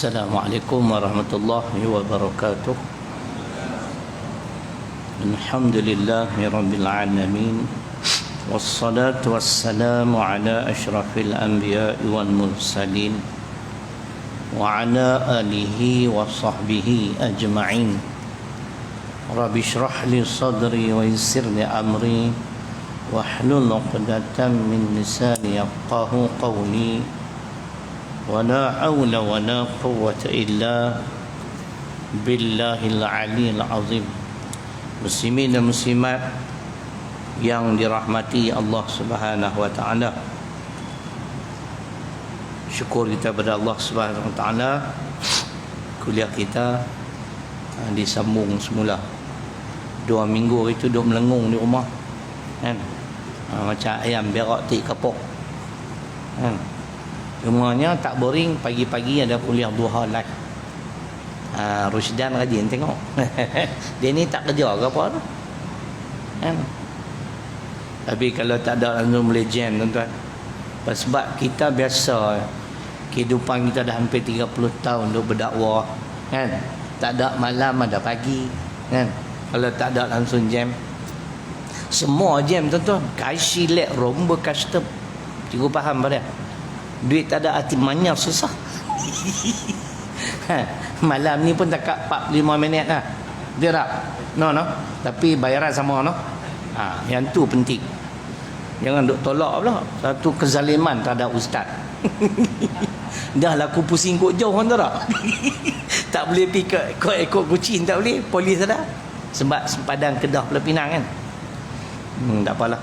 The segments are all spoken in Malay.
Assalamualaikum warahmatullahi wabarakatuh. Alhamdulillahi rabbil alamin. Wassalatu wassalamu ala asyrafil anbiya'i wal mursalin wa ala alihi wa sahbihi ajma'in. Rabbi shrah li sadri wa yassir li amri wahlul 'uqdatam min lisani yafqahu qawli. ولا حول ولا قوة إلا بالله العلي العظيم. Muslimin dan muslimat yang dirahmati Allah Subhanahu wa taala, syukur kita kepada Allah Subhanahu wa taala, kuliah kita disambung semula. 2 minggu itu duduk melengung di rumah kan, macam ayam berak tik kapok kan. Semuanya tak boring. Pagi-pagi ada kuliah duha live. Rusdan rajin tengok. Dia ni tak kerja ke apa tu kan? Tapi kalau tak ada langsung boleh jam tuan-tuan. Sebab kita biasa, kehidupan kita dah hampir 30 tahun duk berdakwah kan. Tak ada malam, ada pagi kan. Kalau tak ada langsung jam, semua jam tuan-tuan. Kaisi lek romba custom. Cikgu faham pada duit tak ada, hati manyar susah. Malam ni pun takat 45 minit lah. Dia tak? No. Tapi bayaran sama no. Yang tu penting. Jangan duk tolak pula. Satu kezaliman tak ada ustaz. Dah lah aku pusing kot jauh kan tak? Tak boleh pergi ke ekor kucing, tak boleh. Polis ada. Sebab sempadan Kedah Pulau Pinang kan. Tak apalah.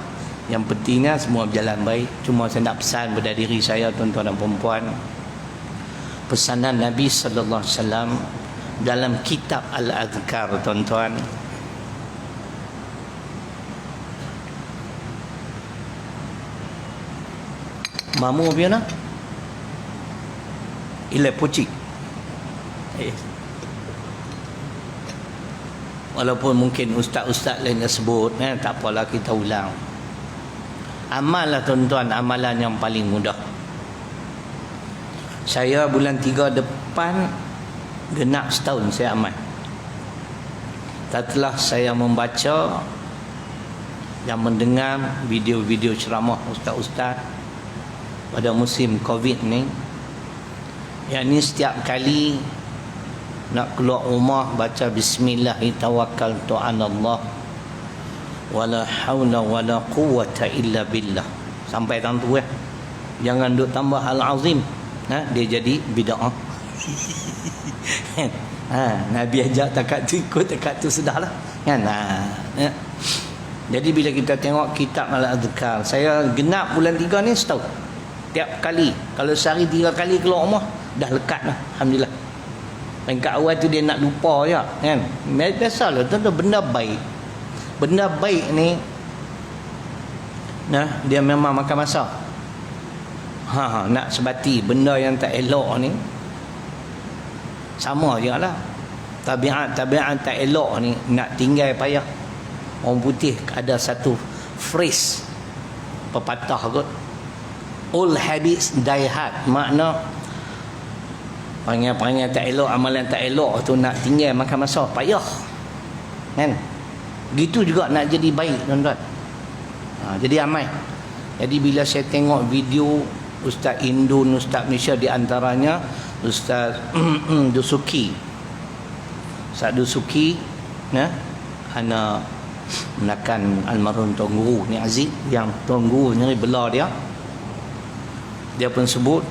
Yang pentingnya semua berjalan baik. Cuma saya nak pesan kepada diri saya, tuan-tuan dan perempuan, pesanan Nabi sallallahu alaihi wasallam dalam kitab Al-Adhkar, tuan-tuan. Mamu biana? Ile pucik. Walaupun mungkin ustaz-ustaz lain dah sebut, tak apalah, kita ulang. Amal lah tuan-tuan, amalan yang paling mudah. Saya bulan 3 depan genap setahun saya amal. Setelah saya membaca dan mendengar video-video ceramah ustaz-ustaz pada musim Covid ni, yang ni setiap kali nak keluar rumah baca bismillahirrahmanirrahim, wala haula wala quwwata illa billah, sampai tentu jangan duk tambah al-azim, dia jadi bid'ah. Nabi ajak takat tu ikut, takat tu sudahlah kan. Jadi bila kita tengok kitab Al-Adhkar, saya genap bulan 3 ni setahun. Tiap kali, kalau sehari 3 kali keluar rumah, dah lekat lah, alhamdulillah. Kat awal tu dia nak lupa je kan. Biasalah tu benda baik. Benda baik ni dia memang makan masa. Nak sebati benda yang tak elok ni sama je lah. Tabiat tak elok ni nak tinggal payah. Orang putih ada satu phrase, pepatah kot, all habits die hard. Makna panggil tak elok, amalan tak elok tu nak tinggal makan masa, payah kan. Gitu juga nak jadi baik, tuan-tuan. Jadi amal. Jadi bila saya tengok video Ustaz Indun, Ustaz Malaysia, di antaranya Ustaz Dusuki. Ustaz Dusuki anak menakan almarhum Tuan Guru ni Aziz, yang Tuan Guru ni bela dia pun sebut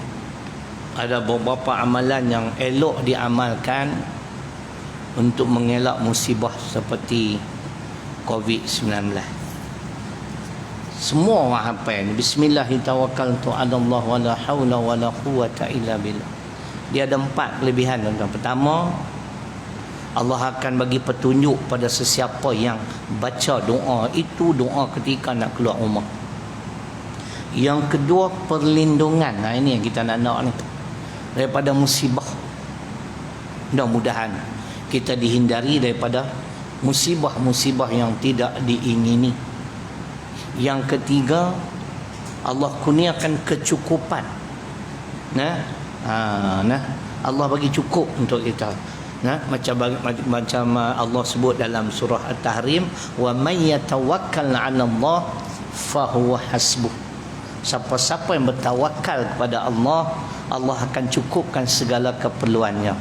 ada beberapa amalan yang elok diamalkan untuk mengelak musibah seperti Covid-19. Semua orang hafal bismillahirrahmanirrahim, Allah wala haula wala quwwata illa billah. Dia ada 4 kelebihan, tuan-tuan. Pertama, Allah akan bagi petunjuk pada sesiapa yang baca doa itu, doa ketika nak keluar rumah. Yang kedua, perlindungan. Ini yang kita nak ni, daripada musibah. Mudah-mudahan kita dihindari daripada musibah-musibah yang tidak diingini. Yang ketiga, Allah kurniakan kecukupan Allah bagi cukup untuk kita. Macam Allah sebut dalam surah At-Tahrim, wa may yatawakkal 'ala Allah fahuwa hasbuh. Siapa-siapa yang bertawakal kepada Allah, Allah akan cukupkan segala keperluannya.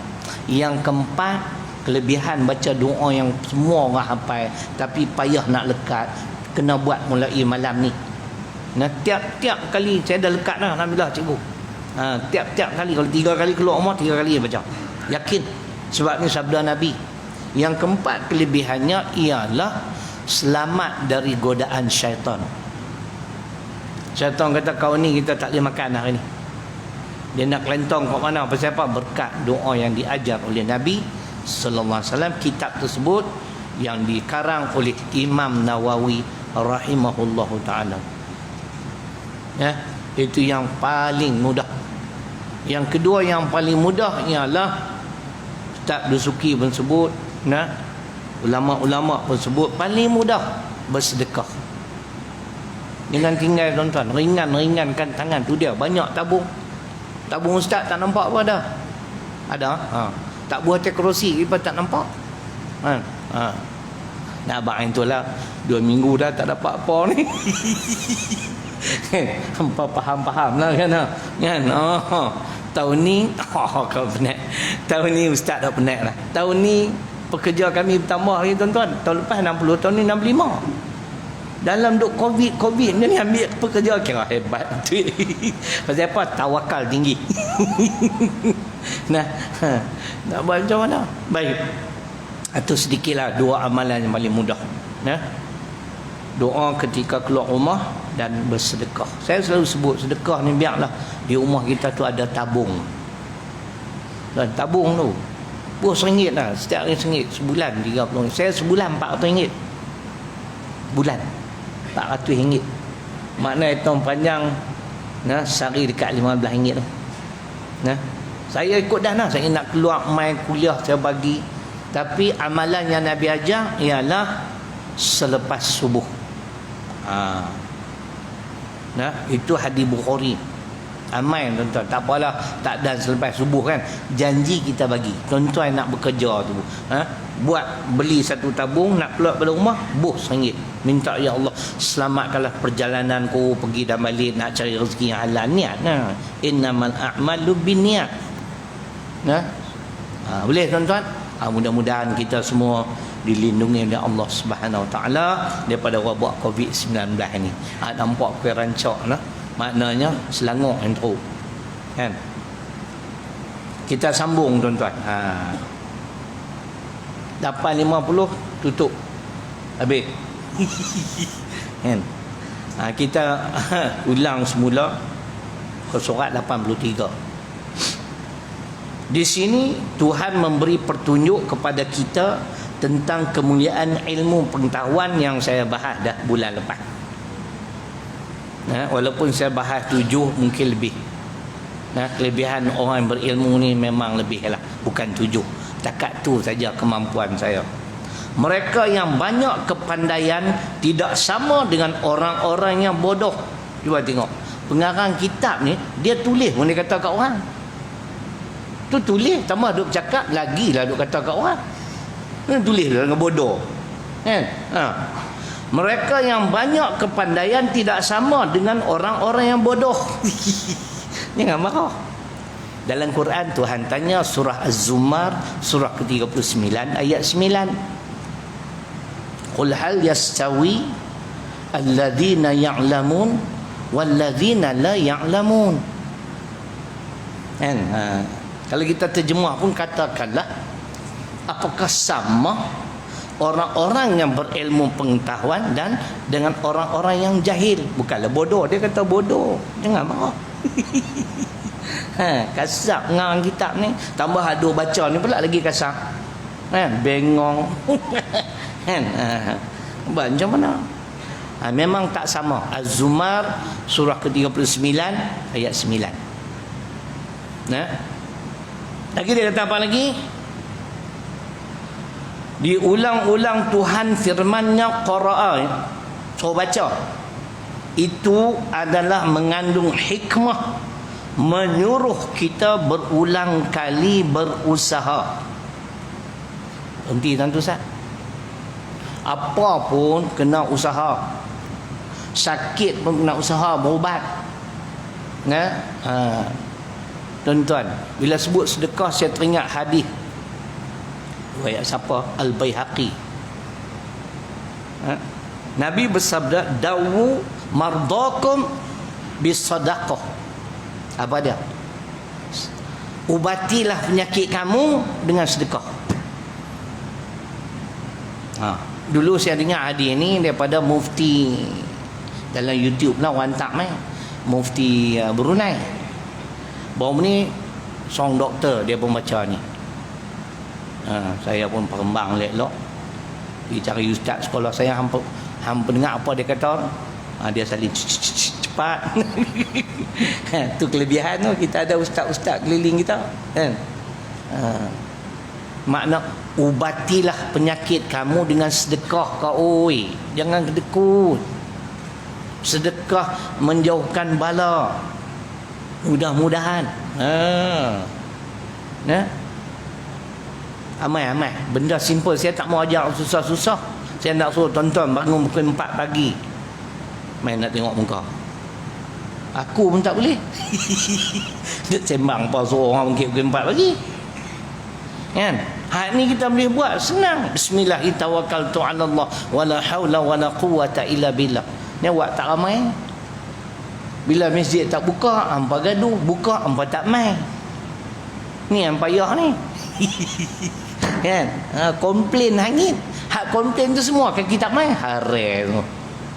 Yang keempat, kelebihan baca doa yang semua orang hafal tapi payah nak lekat, kena buat mulai malam ni. Tiap-tiap kali saya dah lekat dah, alhamdulillah cikgu. Tiap-tiap kali, kalau 3 kali keluar rumah, 3 kali baca. Yakin. Sebab ni sabda Nabi. Yang keempat kelebihannya ialah selamat dari godaan syaitan. Syaitan kata, kau ni kita tak boleh makan hari ni. Dia nak kelentong kat mana? Pasal apa? Berkat doa yang diajar oleh Nabi sallallahu alaihi wasallam. Kitab tersebut yang dikarang oleh Imam Nawawi rahimahullahu taala. Itu yang paling mudah. Yang kedua yang paling mudah ialah Ustaz Dusuki pun sebut, ulama-ulama pun sebut, paling mudah bersedekah. Dengan tinggal tuan-tuan, ringankan tangan tu dia. Banyak tabung ustaz tak nampak apa dah. Ada. Tak buat kerusi kita tak nampak. Nah abang itulah 2 minggu dah tak dapat apa ni. Hampa faham lah kan. Tahun ni kau penat. Tahun ni ustaz dah penat lah. Tahun ni pekerja kami bertambah lagi tuan-tuan. Tahun lepas 60, tahun ni 65. Dalam duk covid ni ambil pekerja, kira hebat tu. Pasal apa? Tawakal tinggi. Nak buat macam mana? Baik. Itu sedikitlah 2 amalan yang paling mudah. Doa ketika keluar rumah dan bersedekah. Saya selalu sebut sedekah ni biarlah di rumah kita tu ada tabung. Dan tabung tu RM10 lah. Setiap hari RM1 sebulan RM30. Saya sebulan RM400. Bulan RM400. Makna hitung panjang sehari dekat RM15 tu. Saya ikut dah saya nak keluar main kuliah saya bagi. Tapi amalan yang Nabi ajar ialah selepas subuh. Itu hadis Bukhari. Amal tuan-tuan, tak apalah tak dan selepas subuh kan. Janji kita bagi. Tuan-tuan nak bekerja tu, beli 1 tabung, nak keluar pada rumah, RM1. Minta, ya Allah, selamatkanlah perjalananku pergi dan balik nak cari rezeki yang halal. Niat. Innamal a'malu binniyat. Boleh tuan-tuan? Mudah-mudahan kita semua dilindungi oleh Allah Subhanahu Wa Taala daripada wabak COVID-19 ni. Nampak ke rancak lah. Maknanya Selangor yang teruk. Kan? Kita sambung tuan-tuan. 8.50 tutup. Habis. Kan? Kita ulang semula ke surat 83. Di sini Tuhan memberi petunjuk kepada kita tentang kemuliaan ilmu pengetahuan yang saya bahas dah bulan lepas. Walaupun saya bahas 7 mungkin lebih. Kelebihan orang yang berilmu ni memang lebih lah, bukan 7. Takat tu saja kemampuan saya. Mereka yang banyak kepandaian tidak sama dengan orang-orang yang bodoh. Cuba tengok, pengarang kitab ni dia tulis pun dia kata kat orang. Tu tulis, tambah duk cakap lagilah duk kata kat orang. Tulis dengan bodoh. Kan? Mereka yang banyak kepandaian tidak sama dengan orang-orang yang bodoh. Jangan marah. Dalam Quran Tuhan tanya, surah Az-Zumar surah ke-39 ayat 9. Qul hal yastawi alladhina ya'lamun walladhina la ya'lamun. Kan? Kalau kita terjemah pun katakanlah, apakah sama orang-orang yang berilmu pengetahuan dan dengan orang-orang yang jahil? Bukanlah bodoh, dia kata bodoh. Jangan marah. Kasar ngarang kitab ni. Tambah ada baca ni pula lagi kasar. Bengong. Macam mana? Memang tak sama. Az-Zumar surah ke-39 ayat 9. Lagi dia kata apa lagi? Diulang-ulang Tuhan firman-Nya, qara'a, so baca. Itu adalah mengandung hikmah menyuruh kita berulang kali berusaha. Henti tuan Ustaz. Apa pun kena usaha. Sakit pun kena usaha berubat. Tuan-tuan, bila sebut sedekah saya teringat hadis riwayat siapa? Al-Baihaqi. Nabi bersabda, dawu mardakum bisadaqah. Apa dia? Ubatilah penyakit kamu dengan sedekah. Dulu saya dengar hadis ni daripada mufti dalam YouTube lah, wantak mai mufti Brunei. Baru ni seorang doktor dia pun baca ni. Saya pun perembang elok. Pergi cari ustaz sekolah saya, hampa dengar apa dia kata. Dia salin cepat. Tu kelebihan tu, kita ada ustaz-ustaz keliling kita kan. Makna ubatilah penyakit kamu dengan sedekah kau oi. Jangan kedekut. Sedekah menjauhkan bala. Mudah-mudahan. Amai-amai. Benda simple. Saya tak mau ajar susah-susah. Saya nak suruh tonton bangun pukul 4 pagi. Main nak tengok muka. Aku pun tak boleh. Dia sembang apa suruh orang pukul 4 pagi. Kan? Hak ni kita boleh buat senang. Bismillahirrahmanirrahim. Allah wala haula wala quwata illa billah. Ni buat tak ramai. Bila masjid tak buka, hampa gaduh. Buka, hampa tak mai. Ni yang payah ni. Kan? Komplain hangit. Hak komplain tu semua kaki tak mai. Hare tu.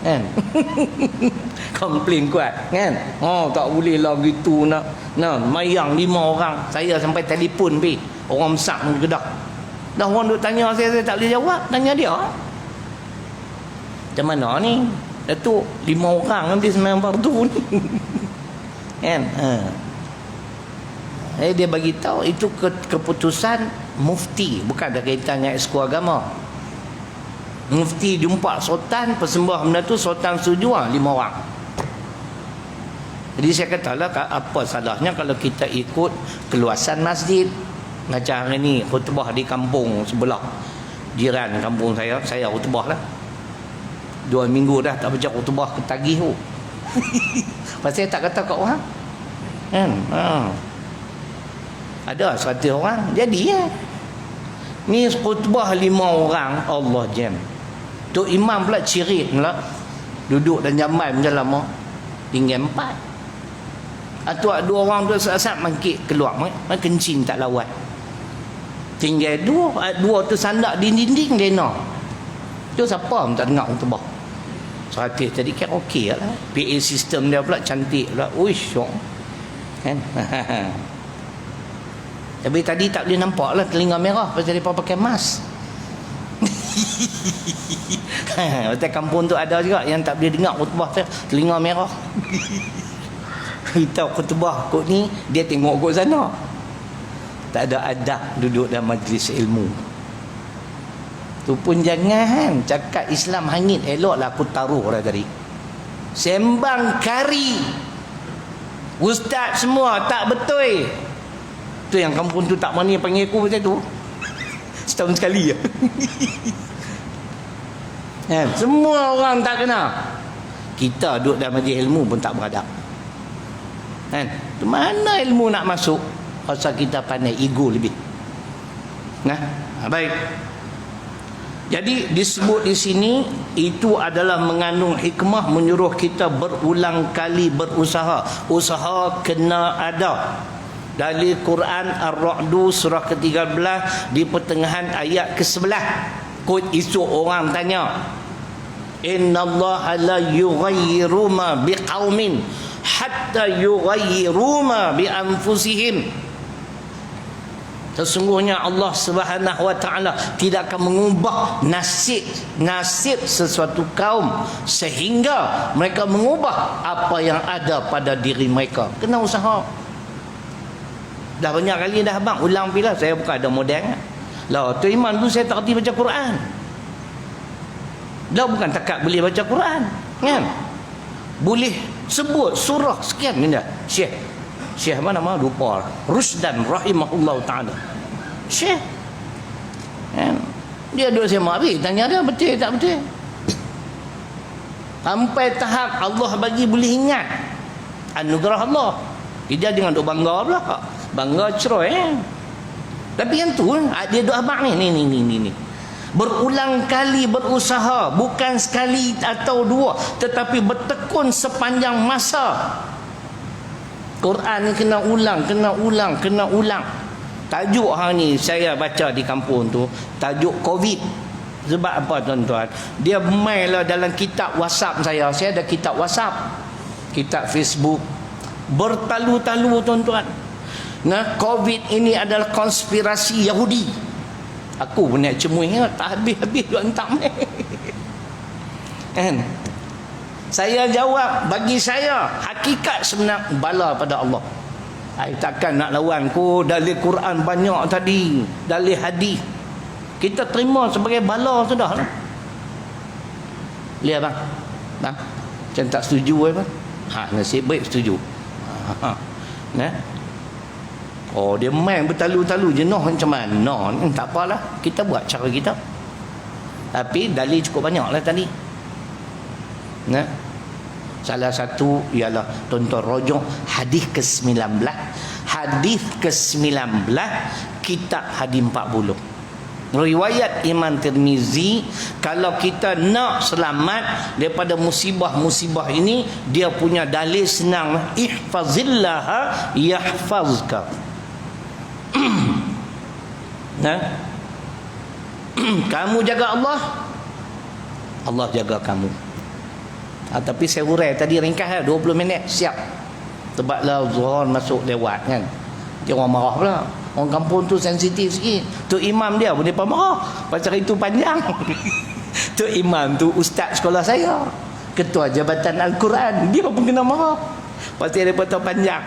Kan? Komplain kuat. Kan? Tak boleh lah gitu nak. Mayang 5 orang. Saya sampai telefon pergi. Orang besar pun kedah. Dah orang duk tanya saya tak boleh jawab. Tanya dia. Macam mana ni? Datuk 5 orang nanti sembahyang fardu ni. Kan? Dia bagi tahu itu keputusan mufti, bukan ada kaitan dengan ekskul agama. Mufti jumpa sultan persembah benda tu, sultan setuju 5 orang. Jadi saya katalah, apa salahnya kalau kita ikut keluasan masjid. Macam hari ni khutbah di kampung sebelah, jiran kampung saya khutbah lah 2 minggu dah tak baca khutbah, ketagih tu. Pasal tak kata kat orang kan. Ada 100 orang jadi ya. Ni khutbah 5 orang, Allah jam. Tok imam pula cirit pula, duduk dan jamai macam lama, tinggal 4. Atau 2 orang tu saat mangkit keluar, kencing tak lawat. Tinggal 2 tu sandak di dinding lena. Tu siapa pun tak dengar khutbah. 100 jadi kan okey lah. PA sistem dia pula cantik pula. Uish, kan? Tapi tadi tak boleh nampak lah telinga merah pasal dia pakai mask. Pasal kampung tu ada juga yang tak boleh dengar khutbah tu, telinga merah. Kita khutbah kot ni, dia tengok kot sana. Tak ada adab duduk dalam majlis ilmu. Tu pun jangan cakap Islam hangit, eloklah aku taruh dah tadi. Sembang kari. Ustaz semua tak betul. Tu yang kampung tu tak mani panggil aku macam tu. Setahun sekali ya. Semua orang tak kena. Kita duduk dalam majlis ilmu pun tak beradab. Tu mana ilmu nak masuk? Pasal kita pandai ego lebih. Baik. Jadi disebut di sini itu adalah mengandung hikmah menyuruh kita berulang kali berusaha. Usaha kena ada. Dari Quran Ar-Ra'du surah ke-13 di pertengahan ayat ke-11. Kod esok orang tanya, innallaha la yughayyiru ma biqaumin hatta yughayyiru ma bi anfusihim. Sesungguhnya Allah Subhanahu wa taala tidak akan mengubah nasib sesuatu kaum sehingga mereka mengubah apa yang ada pada diri mereka. Kena usaha. Dah banyak kali dah abang ulang bila saya bukan ada model. Lah tu iman tu saya tak reti baca Quran. Dah bukan takat boleh baca Quran, kan? Boleh sebut surah sekian benda. Syekh Syekh apa nama? Lupa. Rusdan rahimahullah ta'ala. Syekh. Dia duduk semak habis. Tanya dia betul tak betul. Sampai tahap Allah bagi boleh ingat. Anugerah Allah. Dia jangan duk bangga pula. Bangga cerai. Tapi yang tu dia duk abang ni. Berulang kali berusaha, bukan sekali atau dua, tetapi bertekun sepanjang masa. Quran ni kena ulang. Tajuk hang ni saya baca di kampung tu, tajuk COVID. Sebab apa tuan-tuan? Dia mainlah dalam kitab WhatsApp saya. Saya ada kitab WhatsApp, kitab Facebook. Bertalu-talu tuan-tuan. Nah, COVID ini adalah konspirasi Yahudi. Aku pun nak cemui, tak habis-habis dia hantar mail. Kan? Saya jawab, bagi saya hakikat sebenar bala pada Allah. Takkan nak lawan ku, dalil Quran banyak tadi, dalil hadis. Kita terima sebagai bala sudah lah. Lihat bang. Macam tak setuju bang. Nasib baik setuju. Nah. Oh, dia main bertalu-talu jenuh macam mana. Tak apalah, kita buat cara kita. Tapi dalil cukup banyak lah tadi. Nah. Salah satu ialah tonton rojok hadis ke-19. Hadis ke-19 kitab hadis 40. Riwayat Imam Tirmizi, kalau kita nak selamat daripada musibah-musibah ini, dia punya dalil senang, ihfazillaha yahfazka. Nah. Kamu jaga Allah, Allah jaga kamu. Tapi saya urai tadi ringkas 20 minit siap. Sebablah zuhur masuk lewat kan. Dia orang marah pula. Orang kampung tu sensitif sikit. Tu imam dia pun depa marah. Pasal itu panjang. Tu imam tu ustaz sekolah saya. Ketua Jabatan Al-Quran. Dia pun kena marah. Pasal depa tahu panjang.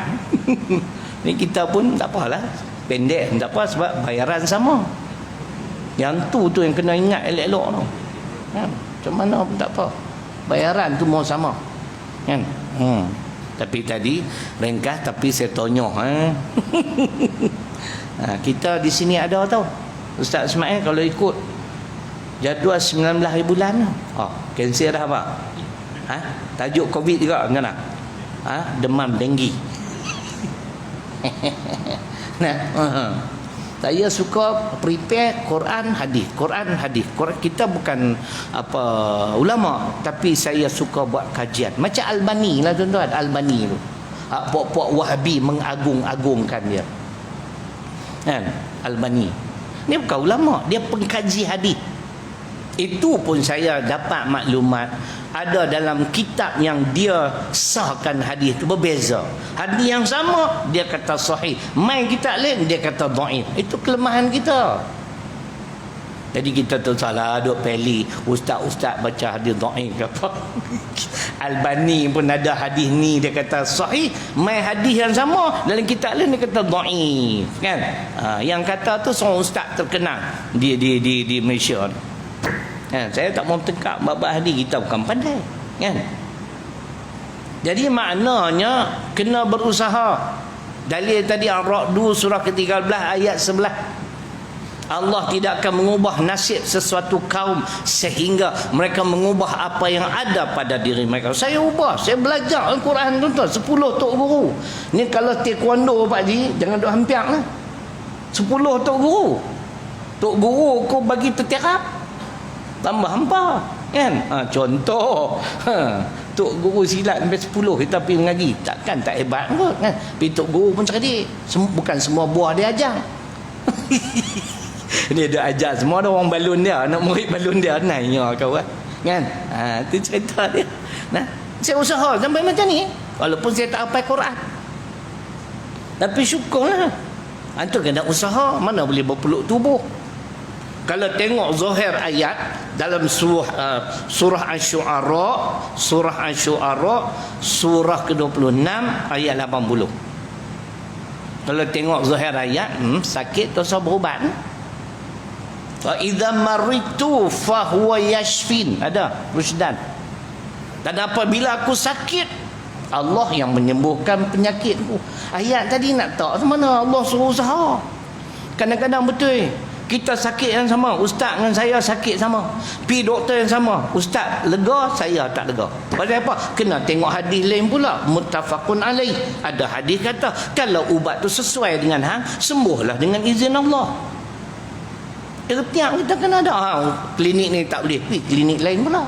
Ni kita pun tak apalah. Pendek tak apa sebab bayaran sama. Yang tu yang kena ingat elok-elok tu. Kan? Macam mana pun tak apa. Bayaran tu mau sama. Kan? Tapi tadi ringkas tapi saya tonyok kita di sini ada tau Ustaz Ismail kalau ikut jadual 19 hari bulan cancel dah apa? Tajuk COVID juga macam mana? Demam denggi. Nah, saya suka prepare Quran hadis. Kita bukan apa ulama, tapi saya suka buat kajian. Macam Albani lah tuan-tuan, Albani tu. Puak-puak Wahabi mengagung-agungkan dia. Kan? Albani. Ni bukan ulama, dia pengkaji hadis. Itu pun saya dapat maklumat ada dalam kitab yang dia sahkan hadis itu berbeza. Hadis yang sama dia kata sahih, main kitab lain dia kata dhaif. Itu kelemahan kita. Jadi kita tu salah duk peli ustaz-ustaz baca hadis dhaif apa. Albani pun ada hadis ni dia kata sahih, main hadis yang sama dalam kitab lain dia kata dhaif kan. Yang kata tu seorang ustaz terkenal di Malaysia. Saya tak mau tengkap bab hadis, kita bukan pandai kan. Jadi maknanya kena berusaha. Dalil tadi Ar-Ra'd surah ke-13 ayat 11. Allah tidak akan mengubah nasib sesuatu kaum sehingga mereka mengubah apa yang ada pada diri mereka. Saya ubah, saya belajar Al-Quran tuan-tuan 10 tok guru. Ni kalau taekwondo Pak Ji jangan duk hampiak lah. 10 tok guru. Tok guru kau bagi tertiarap tambah hampa kan. Contoh tok guru silat sampai 10 kita pergi mengaji, takkan tak hebat kot kan. Tapi tok guru pun cerdik, bukan semua buah dia ajar. Dia dah ajar semua, ada orang balun dia, anak murid balun dia naiknya kau kan. Itu cerita dia. Nah, saya usaha sampai macam ni walaupun saya tak hafal Quran, tapi syukurlah. Antum kena usaha, mana boleh berpeluk tubuh. Kalau tengok zahir ayat dalam surah Asy-Syu'ara, surah ke-26 ayat 80. Kalau tengok zahir ayat, sakit tu berubat. Fa idza maritu fa huwa yashfin. Ada Rusdan. Dan apabila aku sakit, Allah yang menyembuhkan penyakitmu. Ayat tadi nak tahu mana Allah suruh usaha. Kadang-kadang betul kita sakit yang sama, ustaz dengan saya sakit sama, pergi doktor yang sama, ustaz lega, saya tak lega. Pasal apa? Kena tengok hadis lain pula, muttafaqun alaih. Ada hadis kata kalau ubat tu sesuai dengan hang, sembuhlah dengan izin Allah. Tiap kita kena ada klinik ni tak boleh, pergi klinik lain pula.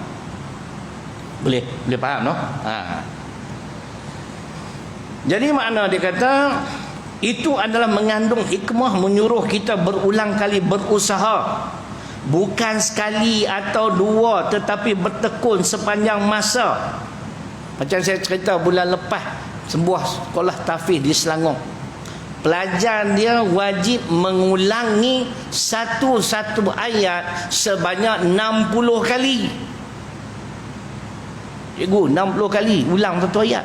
Boleh faham no? Jadi makna dia kata itu adalah mengandung hikmah menyuruh kita berulang kali berusaha, bukan sekali atau dua, tetapi bertekun sepanjang masa. Macam saya cerita bulan lepas, sebuah sekolah tahfiz di Selangor, pelajar dia wajib mengulangi satu ayat sebanyak 60 kali. Cikgu 60 kali ulang satu ayat.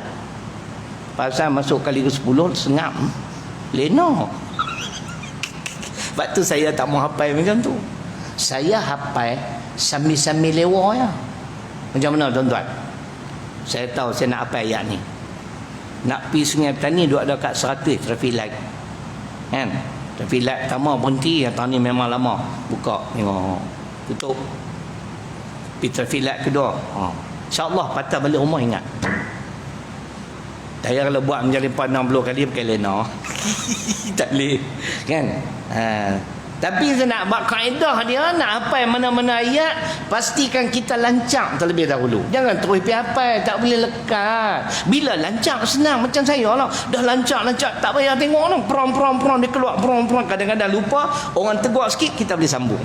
Pasal masuk kali ke-10 sengap, lena. Sebab tu saya tak mau hafal macam tu. Saya hafal sambil-sambil lewat ya. Macam mana tuan-tuan? Saya tahu saya nak hafal ayat ni. Nak pergi Sungai Petani duduk ada kat 100 traffic light. Kan? Traffic light pertama berhenti, yang tahun ni memang lama. Buka, tengok, tutup. Pergi traffic light kedua. InsyaAllah patah balik rumah ingat. Saya kalau buat menjadi 60 kali pakai lena. Tak boleh. Kan? Tapi saya nak buat kaedah dia, nak hafal mana-mana ayat, pastikan kita lancang terlebih dahulu. Jangan terus pergi hafal, tak boleh lekat. Bila lancang senang macam saya lah. Dah lancang, tak payah tengok lah. Peron, dia keluar peron. Kadang-kadang lupa, orang tegur sikit, kita boleh sambung.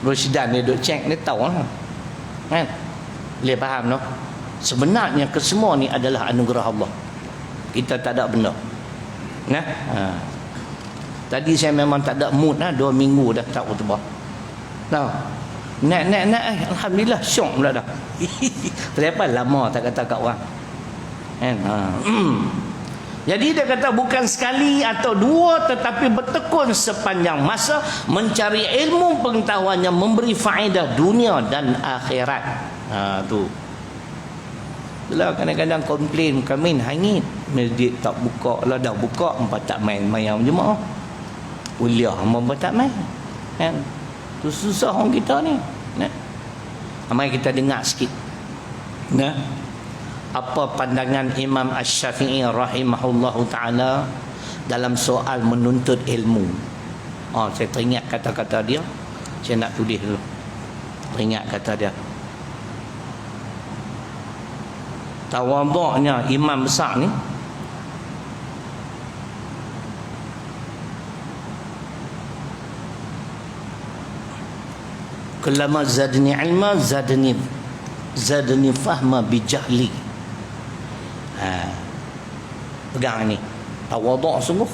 Roshidan dia duduk cek, dia tahu lah. Kan? Boleh faham no? Sebenarnya kesemua ni adalah anugerah Allah. Kita tak ada benda. Nah, tadi saya memang tak ada mood 2 minggu dah tak khutbah. Tahu? Naik alhamdulillah syok pula dah. Kenapa lama tak kata kat orang. Kan? Jadi dia kata bukan sekali atau dua, tetapi bertekun sepanjang masa mencari ilmu pengetahuan yang memberi faedah dunia dan akhirat. Tu. Itulah kadang-kadang komplain kami hangit, masjid tak buka lah, dah buka empat tak main mayam jemaah. Kuliah hamba tak main. Kan? Tu susah orang kita ni. Nah. Mari kita dengar sikit. Nah. Apa pandangan Imam Asy-Syafi'i rahimahullahu taala dalam soal menuntut ilmu. Saya teringat kata-kata dia. Saya nak tulis dulu. Teringat kata dia. Tawadhu'nya imam besar ni kullama zadni ilma zadni fahma bijahli. Pegang ni, tawadhu' sungguh,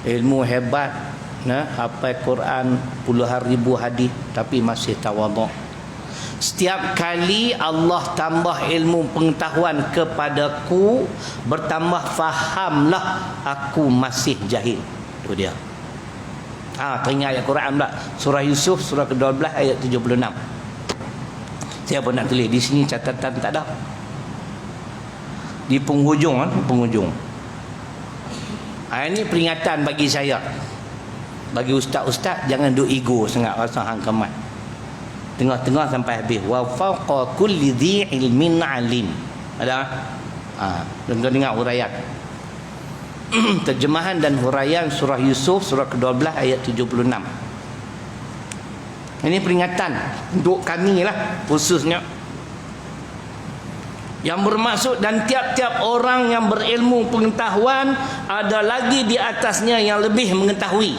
ilmu hebat, hafal Quran puluhan ribu hadis tapi masih tawadhu'. Setiap kali Allah tambah ilmu pengetahuan kepadaku, bertambah fahamlah aku masih jahil. Itu dia. Teringat ayat Quran pula, surah Yusuf surah ke-12 ayat 76. Saya pun nak tulis di sini, catatan tak ada. Di penghujung penghujung. Ini peringatan bagi saya. Bagi ustaz-ustaz, jangan duk ego sangat rasa hang kemat. Tengah-tengah sampai habis. Wa fawqa kulli dhi ilmin alim. Ada? Tuan-tuan dengar huraian. Terjemahan dan huraian surah Yusuf surah ke-12 ayat 76. Ini peringatan untuk kami lah khususnya. Yang bermaksud, dan tiap-tiap orang yang berilmu pengetahuan ada lagi di atasnya yang lebih mengetahui.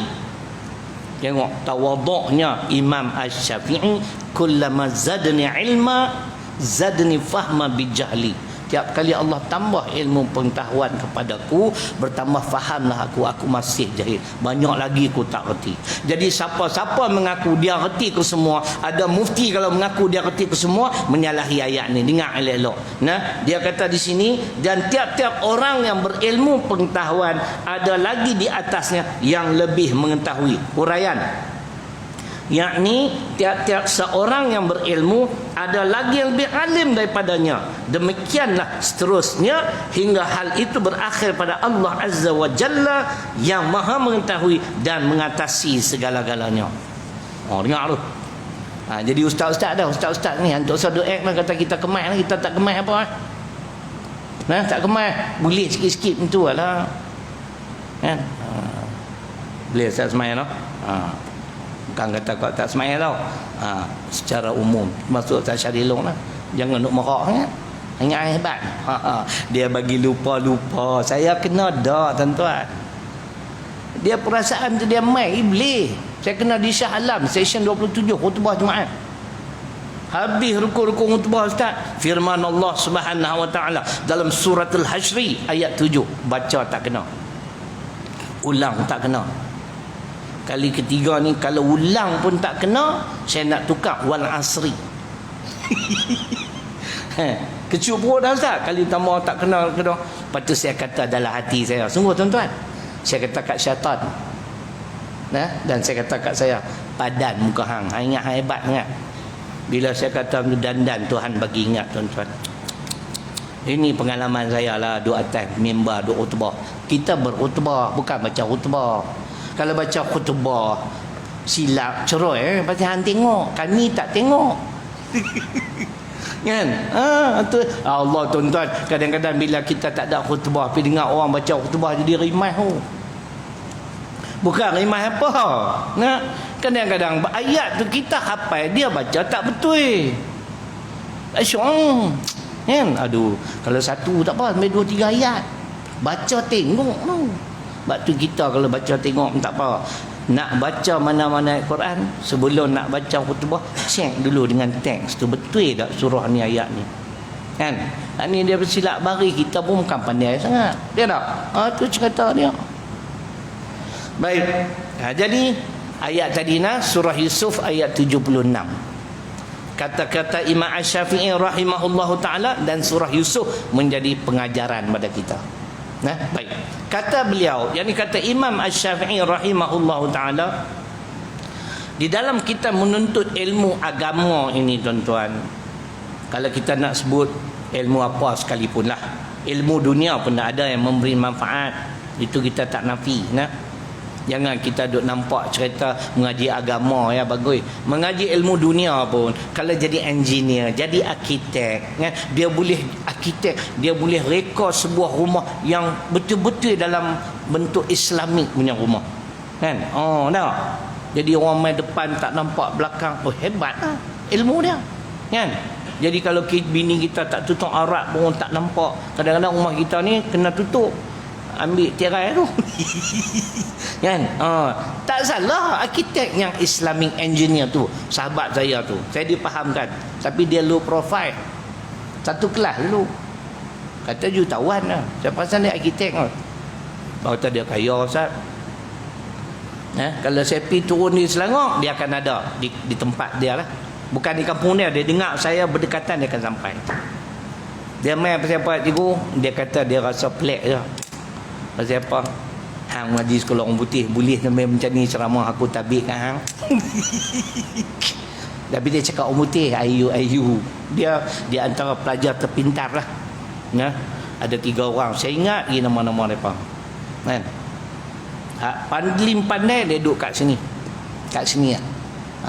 Tengok tawadhu'nya Imam Asy-Syafi'i, kullama zadni ilma zadni fahma bijahli. Tiap kali Allah tambah ilmu pengetahuan kepadaku, bertambah fahamlah aku masih jahil. Banyak lagi aku tak reti. Jadi siapa-siapa mengaku dia reti ke semua, ada mufti kalau mengaku dia reti ke semua, menyalahi ayat ni. Dengar elok-elok. Dia kata di sini, dan tiap-tiap orang yang berilmu pengetahuan ada lagi di atasnya yang lebih mengetahui. Huraian, yakni tiap-tiap seorang yang berilmu ada lagi yang lebih alim daripadanya. Demikianlah seterusnya hingga hal itu berakhir pada Allah Azza wa Jalla yang maha mengetahui dan mengatasi segala-galanya. Dengar tu. Jadi ustaz-ustaz ni untuk satu act lah, kata kita kemas, kita tak kemas apa tak kemas, boleh sikit-sikit macam lah kan. Boleh tak semai no? Bukan kata kau tak semai tau. Secara umum masuk tak syadilong lah, jangan nak merak kan. Hanya hebat. Dia bagi lupa-lupa. Saya kena dah tuan-tuan. Dia perasaan tu dia main iblis. Saya kena di Shah Alam session 27 khutbah Jumaat. Habis rukun-rukun khutbah ustaz, firman Allah Subhanahu wa taala dalam surah Al-Hasyr ayat 7, baca tak kena. Ulang tak kena. Kali ketiga ni kalau ulang pun tak kena, saya nak tukar wal asri. Kecup perut dah ustaz. Kali tambah tak kena. Lepas tu saya kata dalam hati saya, sungguh tuan-tuan, saya kata kat syaitan, dan saya kata kat saya, padan muka hang ingat hang hebat ingat. Bila saya kata dandan, Tuhan bagi ingat tuan-tuan. Ini pengalaman saya lah duduk atas mimbar duduk khutbah. Kita berkhutbah bukan baca khutbah. Kalau baca khutbah silap cerai pasal hang tengok, kami tak tengok. Kan? Tu Allah tuan-tuan, kadang-kadang bila kita tak ada khutbah, pergi dengar orang baca khutbah jadi rimah bukan rimah apa. Kadang-kadang ayat tu kita hafal, dia baca tak betul. Asyong kan? Aduh, kalau satu tak apa, sampai 2-3 ayat baca tengok tu. Sebab tu kita kalau baca tengok tak apa. Nak baca mana-mana ayat Quran, sebelum nak baca khutbah, cek dulu dengan teks tu betul tak surah ni, ayat ni kan. Ni dia bersilap bari, kita pun bukan pandai sangat, dia tak. Tu cerita dia. Baik. Jadi ayat tadi surah Yusuf ayat 76. Kata-kata Imam Asy-Syafi'i rahimahullahu taala dan surah Yusuf menjadi pengajaran pada kita. Baik. Kata beliau, yakni kata Imam Asy-Syafi'i rahimahullahu taala, di dalam kita menuntut ilmu agama ini tuan-tuan, kalau kita nak sebut ilmu apa sekalipun lah, ilmu dunia pun ada yang memberi manfaat, itu kita tak nafi. Jangan kita duk nampak cerita mengaji agama ya bagus. Mengaji ilmu dunia pun, kalau jadi engineer, jadi arkitek kan, dia boleh arkitek, dia boleh reka sebuah rumah yang betul-betul dalam bentuk Islamik punya rumah. Kan? Tak. Jadi orang main depan tak nampak belakang. Hebat lah ilmu dia. Kan? Jadi kalau bini kita tak tutup aurat pun tak nampak. Kadang-kadang rumah kita ni kena tutup, ambil tirai tu. Kan? Tak salah arkitek yang Islamic engineer tu, sahabat saya tu, saya dipahamkan, tapi dia low profile, satu kelas dulu, kata jutawan lah. Saya pasal dia arkitek lah. Kata dia kaya Ustaz. Kalau saya pergi turun di Selangor, dia akan ada di tempat dia lah, bukan di kampung dia. Dia dengar saya berdekatan, dia akan sampai. Dia main pasal apa cikgu, dia kata dia rasa pelik je. Pasal apa? Hang ngaji sekolah orang putih, boleh sampai macam ni ceramah aku tabik kan hang. Tapi dia cakap orang putih ayu. Dia antara pelajar terpintar lah. Ada 3 orang, saya ingat lagi nama-nama mereka. Kan? Paling pandai dia duduk kat sini. Kat sini lah.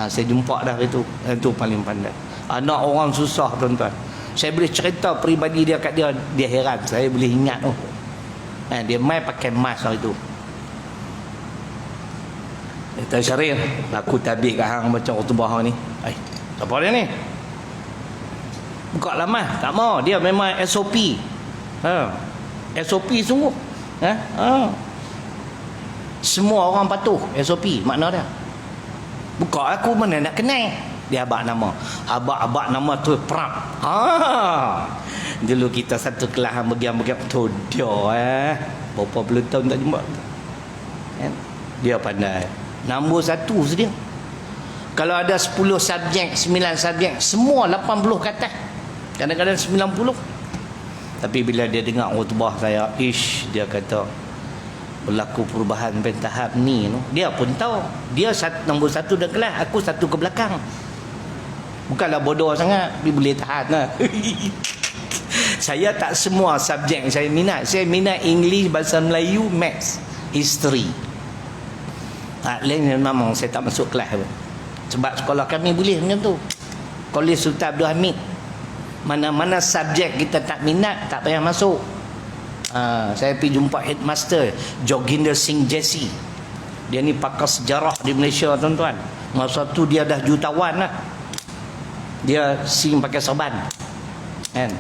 Saya jumpa dah itu. Itu paling pandai. Anak orang susah tuan-tuan. Saya boleh cerita peribadi dia kat dia, dia heran. Saya boleh ingat tu. Dia main pakai mask itu. Kata Syarif, aku tabik kat hang baca khutbah ni. Siapa dia ni? Buka lama, tak mau. Dia memang SOP. SOP sungguh. Semua orang patuh SOP makna dia. Buka aku mana nak kenal. Dia abak nama. Abak nama tu Prap. Dulu kita satu kelas bagian-bagian tu dia berapa puluh tahun tak jumpa. Dia pandai. Nombor 1 sedia. Kalau ada 10 subjek, 9 subjek, semua 80 ke atas. Kadang-kadang 90. Tapi bila dia dengar khutbah saya, dia kata berlaku perubahan pentahap ni. Dia pun tahu. Dia nombor 1 dalam kelas, aku 1 ke belakang. Bukanlah bodoh sangat, tapi boleh tahan lah. Saya tak semua subjek saya minat. Saya minat English, bahasa Melayu, Maths, History. Lain memang saya tak masuk kelas pun. Sebab sekolah kami boleh macam tu. Kolej Sultan Abdul Hamid. Mana-mana subjek kita tak minat, tak payah masuk. Saya pergi jumpa headmaster Joginder Singh Jesse. Dia ni pakar sejarah di Malaysia, tuan-tuan. Masa tu dia dah jutawan lah. Dia sing pakai serban kan?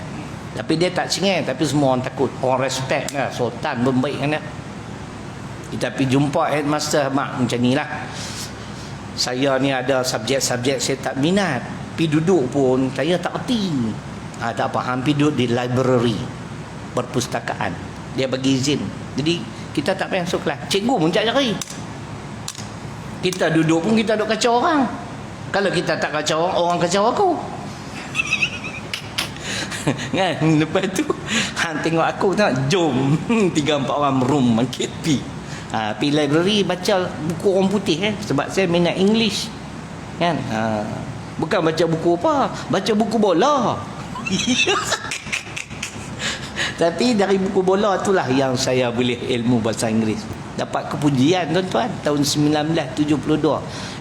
Tapi dia tak singai, tapi semua orang takut, orang respect lah. Sultan pun baik kan. Kita pergi jumpa headmaster, mak macam ni lah, saya ni ada subjek-subjek saya tak minat, pergi duduk pun saya tak erti. Tak apa, hampir duduk di library, perpustakaan, dia bagi izin. Jadi kita tak payah masuk kelas, cikgu pun tak cari. Kita duduk pun kita duduk kacau orang. Kalau kita tak kacau orang, orang kacau aku. Kan? Lepas tu tengok aku tak, jom 3-4 orang room bangkit pi. Pergi library baca buku orang putih sebab saya minat English. Kan? Bukan baca buku apa, baca buku bola. Tapi dari buku bola itulah yang saya boleh ilmu bahasa Inggeris. Dapat kepujian, tuan-tuan, tahun 1972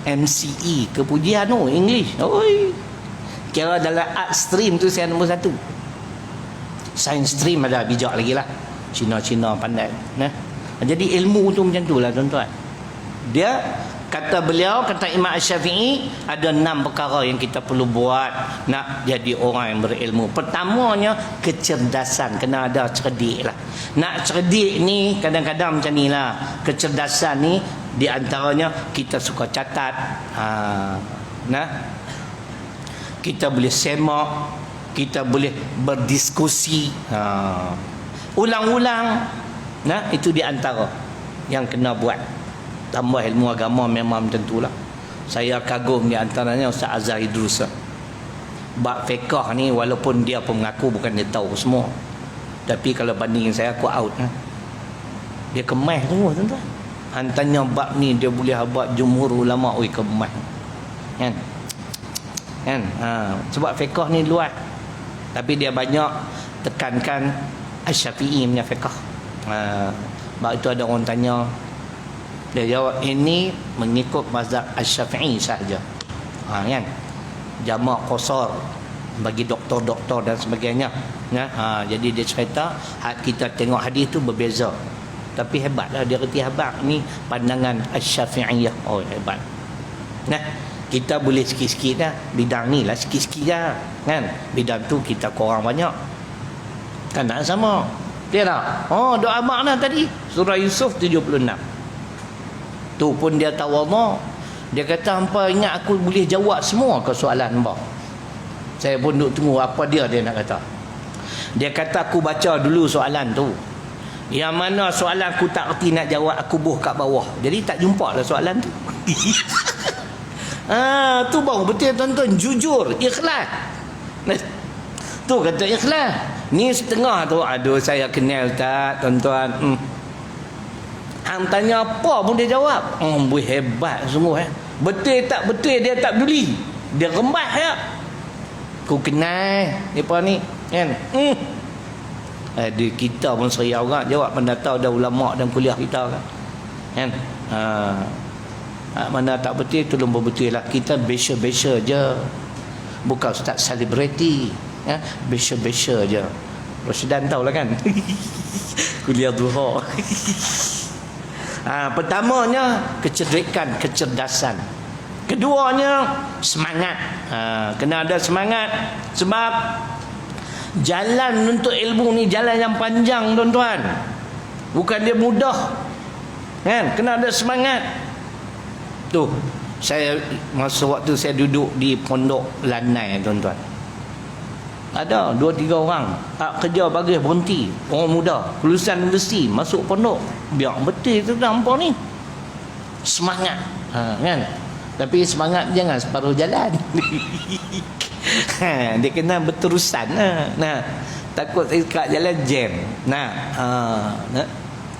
MCE kepujian English. Oi. Kira dalam art stream tu saya nombor 1. Science stream ada bijak lagi lah, Cina-Cina pandai. Jadi ilmu tu macam tu lah, tuan-tuan. Dia kata beliau, kata Imam Asy-Syafi'i, ada 6 perkara yang kita perlu buat nak jadi orang yang berilmu. Pertamanya kecerdasan, kena ada cerdik lah. Nak cerdik ni kadang-kadang macam ni lah. Kecerdasan ni di antaranya kita suka catat. Kita boleh semak, kita boleh berdiskusi, ulang-ulang. Itu di antara yang kena buat. Tambah ilmu agama memang macam itulah. Saya kagum di antaranya Ustaz Azhar Idrus. Bab fiqh ni walaupun dia pun mengaku bukan dia tahu semua, tapi kalau bandingin saya, aku out. Dia kemas semua, tuan-tuan. Hantarnya bab ni dia boleh buat jumhur ulama, oi kemas. Kan? Sebab fiqh ni luas, tapi dia banyak tekankan Asy-Syafi'i punya fiqh. Sebab itu ada orang tanya, dia jawab ini mengikut mazhab Asy-Syafi'i sahaja. Kan? Jamak qasar bagi doktor-doktor dan sebagainya. Jadi dia cerita kita tengok hadis tu berbeza. Tapi hebatlah dia reti hebat ni pandangan Asy-Syafi'iyah. Oh hebat. Kita boleh sikit-sikit dah bidang ni lah, sikit-sikit dah kan. Bidang tu kita kurang banyak. Kan tak sama. Dia tak? Doa makna tadi surah Yusuf 76. Tu pun dia tawadha. Dia kata hampa ingat aku boleh jawab semua ke soalan hamba. Saya pun duk tunggu apa dia nak kata. Dia kata aku baca dulu soalan tu. Yang mana soalan aku tak erti nak jawab, aku buh kat bawah. Jadi tak jumpa lah soalan tu. Tu baru betul, tuan-tuan, jujur, ikhlas. Tu kata ikhlas. Ni setengah tu, aduh saya kenal tak, tuan-tuan. Hang tanya apa pun dia jawab. Hebat sungguh. Betul tak betul dia tak peduli. Dia rembas ya. Ku kenal depa ni kan. Kita pun seria orang jawab mana tahu dah ulama dan kuliah kita kan. Mana tak betul tu lomba betul lah. Kita besar-besar je. Bukan ustaz selebriti. Besar-besar je. Rosdan tahulah kan. Kuliah duha. Pertamanya kecerdikan, kecerdasan. Keduanya semangat. Kena ada semangat. Sebab jalan untuk ilmu ni jalan yang panjang, tuan-tuan. Bukan dia mudah. Kan? Kena ada semangat. Tu, saya masa waktu saya duduk di pondok Lanai, tuan-tuan. Ada 2-3 orang kerja bagus berhenti, orang muda lulusan universiti masuk pondok. Biar betul tu nampak ni semangat, kan? Tapi semangat jangan separuh jalan. Dia kena berterusan. Takut kat jalan jam.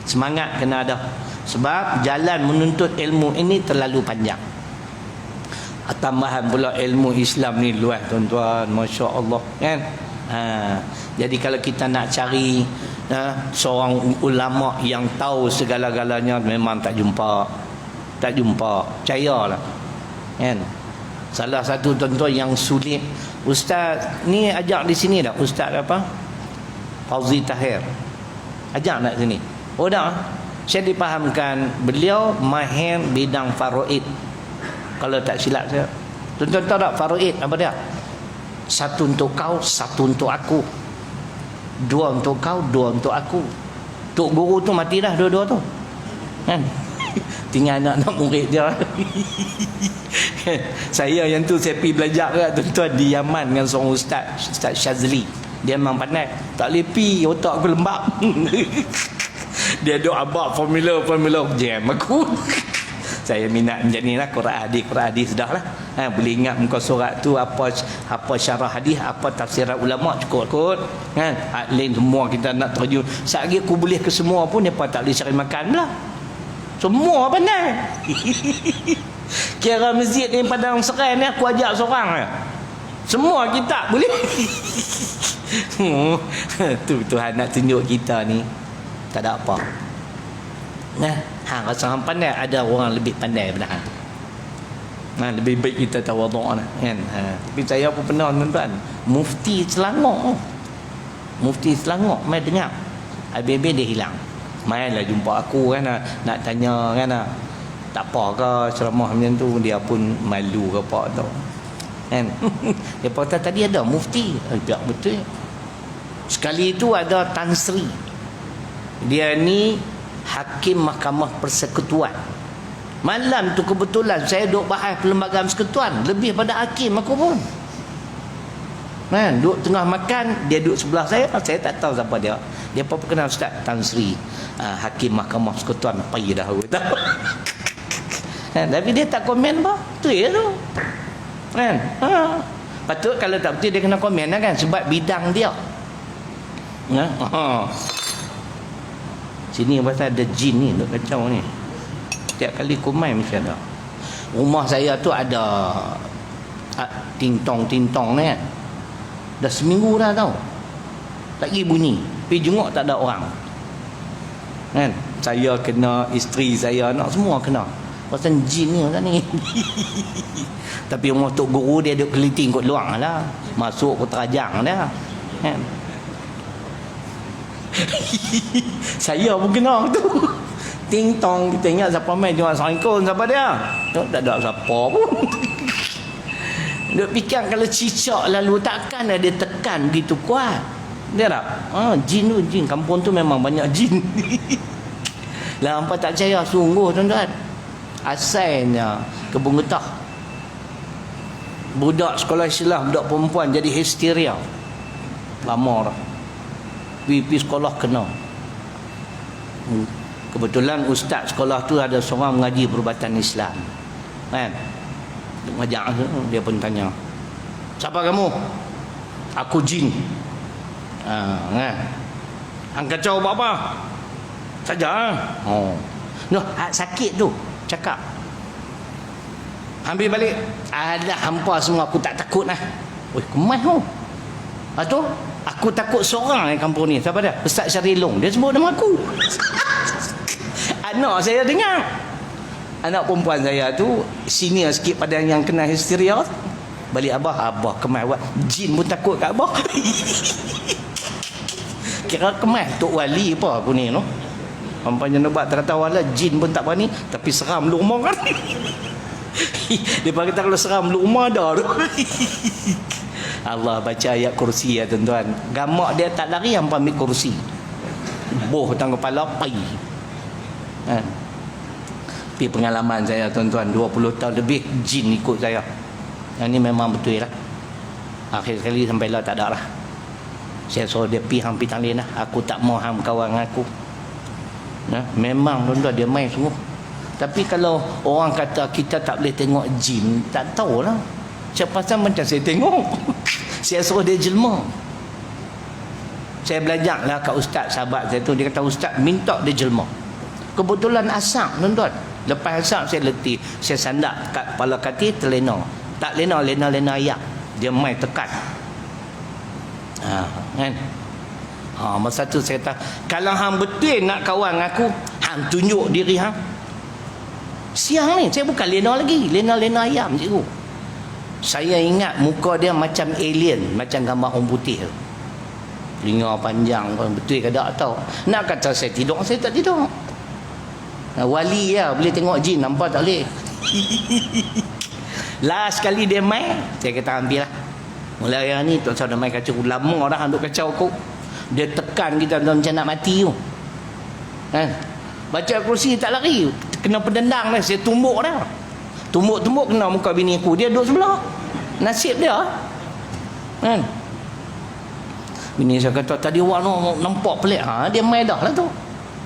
Semangat kena ada. Sebab jalan menuntut ilmu ini terlalu panjang. Tambahan pula ilmu Islam ni luas tuan-tuan, masya-Allah kan. Jadi kalau kita nak cari seorang ulama yang tahu segala-galanya, memang tak jumpa. Percayalah kan. Salah satu tuan-tuan yang sulit, ustaz ni ajak di sini dah, ustaz apa, Fauzi Tahir ajak nak sini. Oh dah, saya dipahamkan beliau mahir bidang faraid, kalau tak silap saya. Tuan-tuan tahu tak faraid apa dia? Satu untuk kau, satu untuk aku. Dua untuk kau, dua untuk aku. Tok guru tu mati dah dua-dua tu kan. Tinggal anak-anak murid dia. Saya yang tu saya pergi belajar kat tuan-tuan di Yaman dengan seorang Ustaz Syazli. Dia memang pandai. Tak boleh pergi, otak aku lembab. Dia duk abak formula jam aku. Saya minat macam ni lah. Quran hadis sudah lah. Boleh ingat muka surat tu apa syarah hadis, apa tafsiran ulama, cukup kot kan. Lain semua kita nak terjun. Sehari aku boleh ke semua pun, mereka tak boleh cari makan lah. Semua pandai. Kira masjid ni Padang Serai ni aku ajak seorang ya. Semua kitab boleh. Tu Tuhan nak tunjuk kita ni tak ada apa. Rasa hang pandai, ada orang lebih pandai daripada hang. Lebih baik kita tawaduk lah kan. Tapi saya pun pernah tuan-tuan, Mufti Selangor mai dengar habis-habis dia hilang. Mainlah jumpa aku kan, nak tanya kan, tak apa ke ceramah macam tu, dia pun malu ke apa tau kan. Dia kata tadi ada mufti, biar betul. Sekali itu ada Tan Sri, dia ni hakim mahkamah persekutuan. Malam tu kebetulan saya duduk bahas perlembagaan persekutuan, lebih pada hakim aku pun kan. Duduk tengah makan, dia duduk sebelah saya tak tahu siapa dia. Dia pun kenal Ustaz Tan Sri, hakim mahkamah persekutuan. Pai dah aku tahu. Tapi dia tak komen apa. Tu ya tu kan. Patut kalau tak betul dia kena komen lah kan, sebab bidang dia. Sini pasal ada jin ni, duk kacau ni. Setiap kali komai mesti ada. Rumah saya tu ada ting-tong ni kan. Dah seminggu dah tau, tak pergi bunyi. Pergi jenguk tak ada orang kan. Saya kena, isteri saya, anak semua kena. Pasal jin ni kan ni. Tapi rumah Tok Guru dia duduk keliting kot luang lah, masuk ke terajang dah kan. Saya pun kena tu. Ting tong, kita ingat siapa main jual sangkon, siapa dia? Tak ada siapa pun. Duk fikir kalau cicak lalu takkan ada tekan begitu kuat. Dia tak? Jin tu, jin. Kampung tu memang banyak jin. Lah hampa tak percaya sungguh tuan-tuan. Asalnya Kebun Getah, budak sekolah Islam, budak perempuan jadi histeria. Lama dah. Pergi sekolah kena. Kebetulan ustaz sekolah tu ada seorang mengaji perubatan Islam kan. Ngajak dia pun tanya, siapa kamu? Aku jin. Kan. Hang kacau apa-apa saja. Noh, sakit tu cakap. Ambil balik. Alah hampa semua, aku tak takut lah. Oi, kemas tu. Lepas tu aku takut seorang di kampung ni. Siapa dia? Ustaz Syarilong. Dia sebut nama aku. Anak saya dengar. Anak perempuan saya tu senior sikit pada yang kena histeria. Balik abah kemas buat. Jin pun takut kat abah. Kira kemas Tok Wali apa aku ni no. Pampanya nubat tak kata wala jin pun tak berani, tapi seram lu rumah kan. Dia kata kalau seram lu rumah dah. Allah baca ayat kursi ya tuan-tuan. Gamak dia tak lari hampa ambil kursi. Boh tang kepala pai. Kan. Tapi pengalaman saya tuan-tuan 20 tahun lebih jin ikut saya. Yang ni memang betul lah. Akhir sekali sampai lah tak ada lah. Saya suruh dia pergi hang pergi tang lain lah. Aku tak mau hang kawan aku. Memang tuan-tuan dia main sungguh. Tapi kalau orang kata kita tak boleh tengok jin, tak tahulah. Siapa pasal macam saya tengok. Saya suruh dia jelma. Saya belajar lah kat ustaz sahabat saya tu. Dia kata ustaz minta dia jelma. Kebetulan asap tuan-tuan. Lepas asap saya letih, saya sandak kat kepala katil terlena. Tak lena ayak. Dia main tekan. Kan? Masa tu saya kata, kalau hang betul nak kawan aku, hang tunjuk diri hang. Siang ni saya bukan lena lagi, lena ayam cikgu. Saya ingat muka dia macam alien, macam gambar orang putih tu. Telinga panjang, betul ke tak tahu. Nak kata saya tidur, saya tak tidur. Wali lah, boleh tengok jin, nampak tak boleh. Last kali dia main, saya kata ambil lah. Mulai hari ni tak tahu dah main kacau. Lama dah duk kacau aku. Dia tekan kita macam nak mati tu. Kan? Baca kursi tak lari, kena pedendang dah. Saya tumbuk dah. Tumbuk kena muka bini aku. Dia duduk sebelah. Nasib dia. Kan? Bini saya kata tadi awak nampak pelik. Dia main dah lah tu.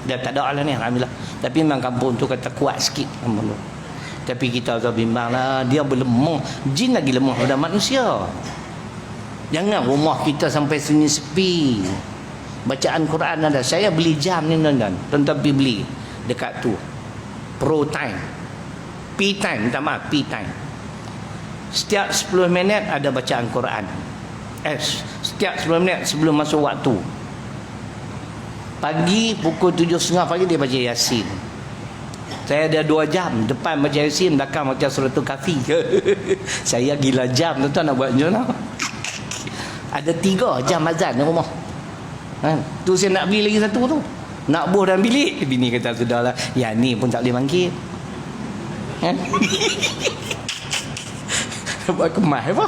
Dia tak ada lah ni, alhamdulillah. Tapi memang kampung tu kata kuat sikit kampung tu. Tapi kita agak bimbang lah, dia berlemah. Jin lagi lemah pada manusia. Jangan rumah kita sampai sunyi sepi. Bacaan Quran ada. Saya beli jam ni tuan-tuan. Tuan-tuan pergi beli dekat tu. Pro time. P time, minta maaf, P time. Setiap 10 minit ada bacaan Quran. Setiap 10 minit sebelum masuk waktu. Pagi pukul 7.30 pagi dia baca Yasin. Saya ada 2 jam. Depan baca Yasin, belakang baca suratul Kahfi. Saya gila jam tuan-tuan nak buat macam mana. Ada 3 jam azan di rumah. Tu saya nak beli lagi satu tu. Nak buh dalam bilik. Bini kata sudahlah. Yang ni pun tak boleh bangkit. Buat kemas apa?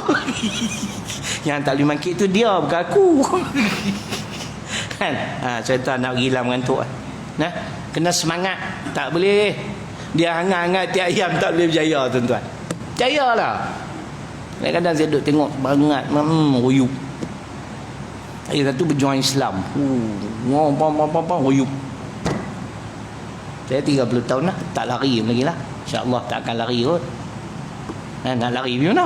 Yang tak boleh bangkit tu dia, bukan aku. Kan? Saya tak nak gila mengantuk. Nah, kena semangat. Tak boleh. Dia hangat-hangat tiap ayam tak boleh berjaya tuan-tuan. Berjayalah. Kadang-kadang saya duduk tengok bangat. Ruyuk. Saya satu berjuang Islam. Ruyuk. Saya 30 tahun lah. Tak lari lagi lah. InsyaAllah tak akan lari kot. Nak lari macam mana?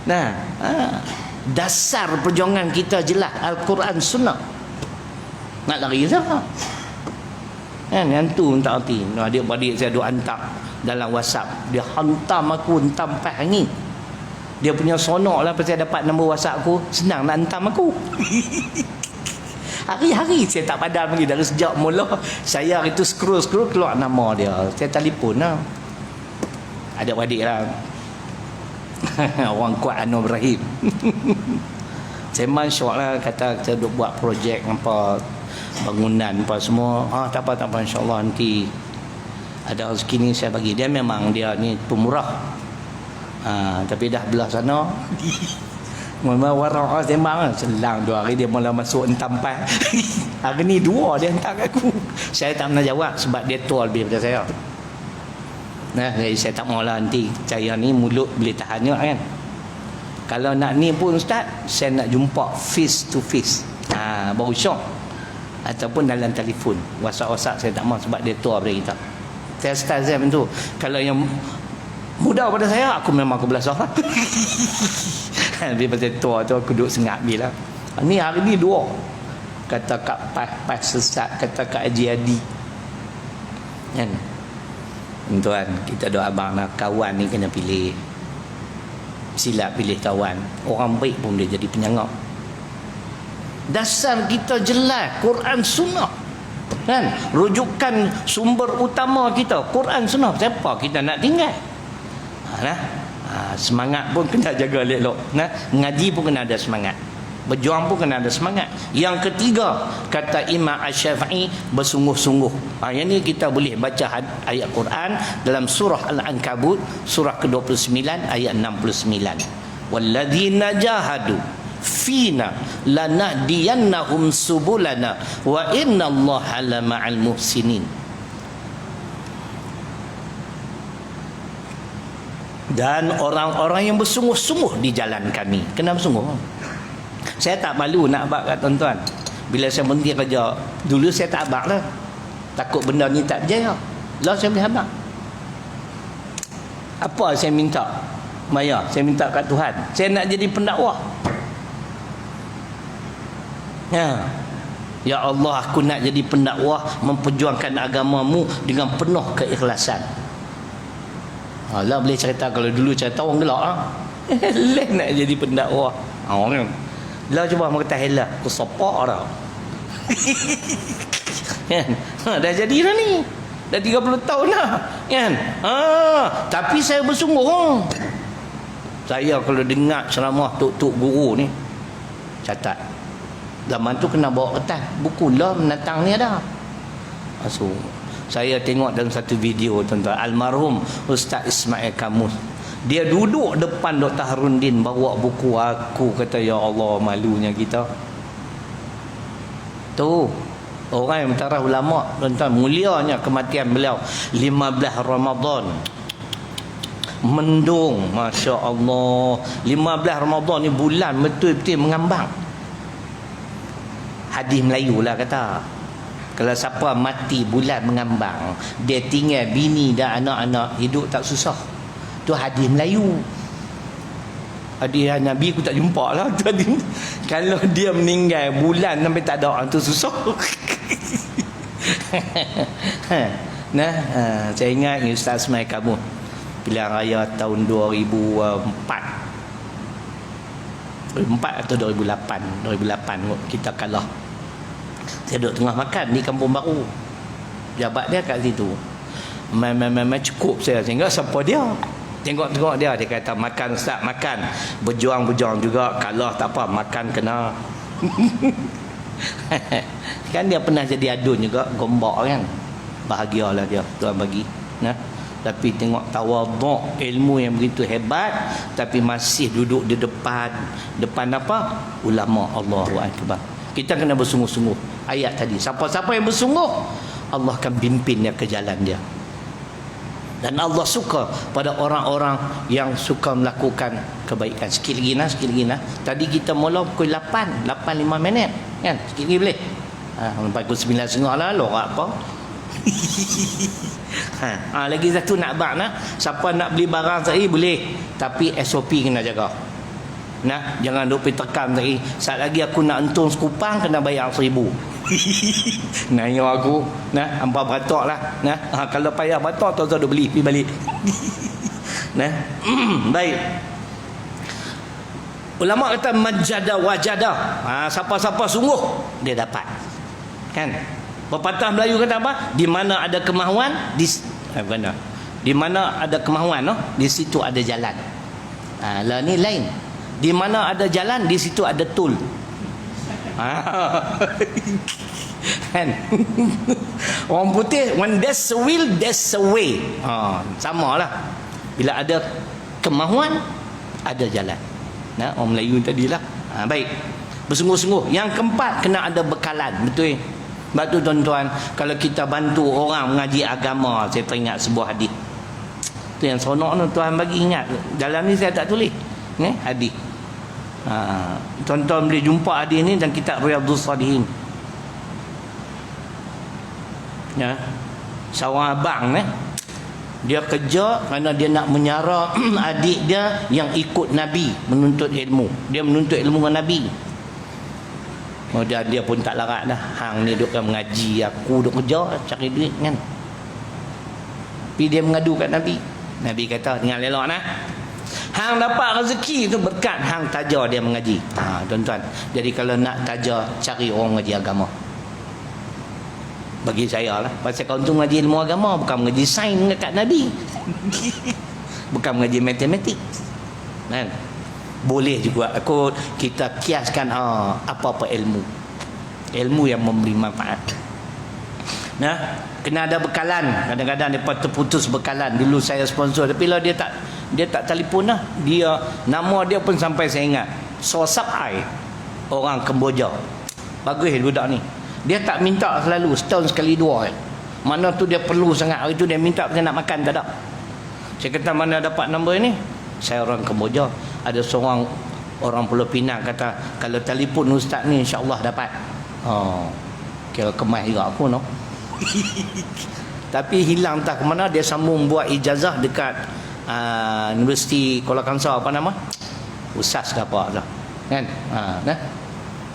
Nah, dasar perjuangan kita jelas Al-Quran Sunnah. Nak lari siapa? Yang tu tak erti. Adik-adik saya duk hantar dalam WhatsApp. Dia hantam aku hentam pas angin. Dia punya sonok lah pasal dapat nombor WhatsApp aku. Senang nak hentam aku. Hari-hari saya tak padam lagi. Dari sejak mula saya hari tu scroll keluar nama dia. Saya telefon lah. Adik-adik lah. Orang kuat Anwar Ibrahim. Saya masyuk lah kata kita duk buat projek apa bangunan apa semua. Tak apa insyaAllah nanti ada rezeki ni saya bagi. Dia memang dia ni pemurah. Tapi dah belah sana. Memang warah sembang lah. Selang 2 hari dia mula masuk entam pas. Hari ni 2 dia hantar kat aku. Saya tak pernah jawab sebab dia tua lebih daripada saya. Jadi saya tak maulah nanti saya ni mulut boleh tahannya kan. Kalau nak ni pun ustaz, saya nak jumpa face to face. Baru syok. Ataupun dalam telefon. WhatsApp saya tak mau sebab dia tua daripada kita. Saya style saya macam tu. Kalau yang muda pada saya, aku memang aku belah sorak. Dia pasal tua tu aku duduk sengak bila. Ni hari ni 2. Kata Kak Pas sesat, kata Kak Haji Adi. Kan? Tuan, kita doa abang nak kawan ni kena pilih. Silap pilih kawan. Orang baik pun dia jadi penyangak. Dasar kita jelas Quran Sunnah. Kan? Rujukan sumber utama kita Quran Sunnah. Siapa kita nak tinggal? Semangat pun kena jaga elok. Ngaji pun kena ada semangat. Berjuang pun kena ada semangat. Yang ketiga, kata Imam Asy-Syafi'i, bersungguh-sungguh. Yang ni kita boleh baca ayat Quran dalam surah Al-Ankabut, surah ke-29 ayat 69. Walladzina jahadu fina lanahdiyannahum subulana wa innallaha lama'al muhsinin. Dan orang-orang yang bersungguh-sungguh di jalan kami. Kenapa bersungguh? Saya tak malu nak abak kat tuan-tuan. Bila saya berhenti kerja, dulu saya tak abak lah. Takut benda ni tak berjaya. Lah saya boleh abak. Apa saya minta? Maya, saya minta kat Tuhan. Saya nak jadi pendakwah. Ya Allah, aku nak jadi pendakwah, memperjuangkan agamamu dengan penuh keikhlasan. Allah boleh cerita, kalau dulu cerita orang gelak Lah nak jadi pendakwah. Orang lah cuba mereka helah aku sopak dah. Kan? Dah jadi dah ni. Dah 30 tahun dah. Kan? Tapi saya bersungguh. Saya kalau dengar ceramah tok-tok guru ni, catat. Zaman tu kena bawa kertas. Buku lah menatang ni ada. So, saya tengok dalam satu video tuan-tuan, almarhum Ustaz Ismail Kamus. Dia duduk depan Dr. Harundin bawa buku. Aku kata, ya Allah, malunya kita. Tu orang yang mentarah ulama, tuan-tuan, mulianya kematian beliau 15 Ramadan. Mendung, Masya Allah. 15 Ramadan ni bulan betul-betul mengambang. Hadis Melayu lah kata, kalau siapa mati bulan mengambang, dia tinggal bini dan anak-anak, hidup tak susah. Tu hadis Melayu. Hadis Nabi aku tak jumpa lah. Kalau dia meninggal bulan sampai tak ada orang tu susah. Nah, saya ingat Ustaz Ismail Kamus pilihan raya tahun 2004 atau 2008 kita kalah. Saya duduk tengah makan di Kampung Baru, jabat dia kat situ. Memang cukup saya sehingga siapa dia, tengok dia kata, makan Ustaz, makan, berjuang juga, kalah tak apa, makan kena. Kan dia pernah jadi adun juga, gombak kan, bahagialah dia Tuhan bagi. Nah, tapi tengok tawaduk, ilmu yang begitu hebat, tapi masih duduk di depan apa? Ulama. Allahu Akbar. Kita kena bersungguh-sungguh. Ayat tadi, siapa-siapa yang bersungguh, Allah akan pimpin dia ke jalan dia. Dan Allah suka pada orang-orang yang suka melakukan kebaikan. Sikit lagi nah. Tadi kita mula pukul 8:05 minit kan? Sikit lagi boleh? Sampai pukul 9.30 lah, lorak apa? Lagi satu nak bak nah. Siapa nak beli barang tadi boleh, tapi SOP kena jaga. Nah, jangan duk pergi tekan tadi. Saat lagi aku nak entun sekupang kena bayar 1,000. Nanya aku, nah, hampa beratok lah. Nah, kalau payah beratok tu duk beli, pergi balik. Nah, baik. Ulama kata majada wajada. Siapa-siapa sungguh dia dapat. Kan? Pepatah Melayu kata apa? Di mana ada kemahuan, di mana ada kemahuan, di situ ada jalan. Lah ni lain. Di mana ada jalan, di situ ada tool. Kan? Orang putih, when there's a will, there's a way. Samalah. Bila ada kemahuan, ada jalan. Nah, orang Melayu tadilah. Baik. Bersungguh-sungguh. Yang keempat, kena ada bekalan. Betul. Sebab tu tuan-tuan, kalau kita bantu orang mengaji agama, saya teringat sebuah hadis. Tu yang seronok tu, Tuhan bagi ingat. Dalam ni saya tak tulis. Ni hadis. Tuan-tuan boleh jumpa hadis ni dalam kitab Riyadhus Shalihin. Ya. Seorang abang dia kerja kerana dia nak menyara adik dia yang ikut Nabi menuntut ilmu. Dia menuntut ilmu dengan Nabi. Kemudian dia pun tak larat dah. Hang ni duk mengaji, aku duk kerja cari duit kan. Tapi dia mengadu kat Nabi. Nabi kata, dengar elok nah. Hang dapat rezeki tu berkat hang taja dia mengaji. Tuan-tuan. Jadi kalau nak taja, cari orang mengaji agama. Bagi saya lah. Pasal kau tu mengaji ilmu agama, bukan mengaji sains dekat Nabi. Bukan mengaji matematik. Kan? Boleh juga kita kiaskan apa-apa ilmu yang memberi manfaat. Nah, kena ada bekalan. Kadang-kadang dia terputus bekalan. Dulu saya sponsor, tapi lah dia tak telefon lah. Nama dia pun sampai saya ingat, Sosap Ai, orang Kemboja. Bagus budak ni. Dia tak minta selalu, setahun sekali dua. Mana tu dia perlu sangat, hari tu dia minta saya nak makan, tak ada. Saya kata, mana dapat nombor ni? Saya orang Kemboja. Ada seorang orang Pulau Pinang kata, kalau telefon ustaz ni insya-Allah dapat. Kira kemas juga aku no. Tapi hilang tak ke mana, dia sambung buat ijazah dekat Universiti Kuala Kangsar, apa nama? Ustaz ke apa lah. Kan? Nah.